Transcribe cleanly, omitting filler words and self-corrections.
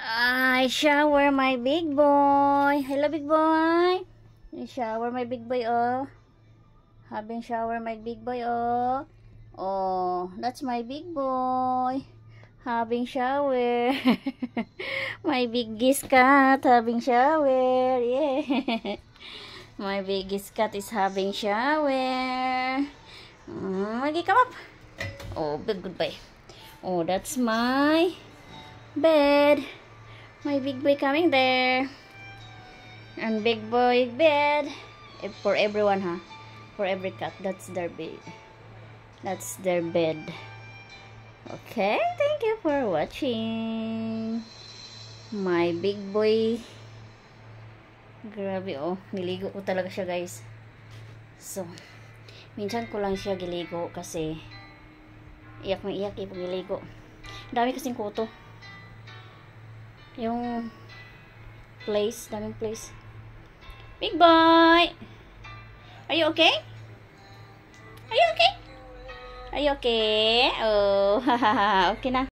I shower my big boy. Hello, big boy. I shower my big boy, oh. Having shower my big boy, oh. Oh, that's my big boy. Having shower. My biggest cat having shower. Yeah. My biggest cat is having shower. Lagi, come up. Oh, goodbye. Oh, that's my bed. My big boy coming there. And big boy bed. For everyone, huh? For every cat. That's their bed. That's their bed. Okay, thank you for watching. My big boy. Grabe, oh. Niligo ko talaga siya, guys. So, minsan ko lang siya giligo kasi iyak na iyak pag niligo. Dami kasing kuto. Yung place, daming place. Big boy! Are you okay? Are you okay? Are you okay? Oh, hahaha. Okay na.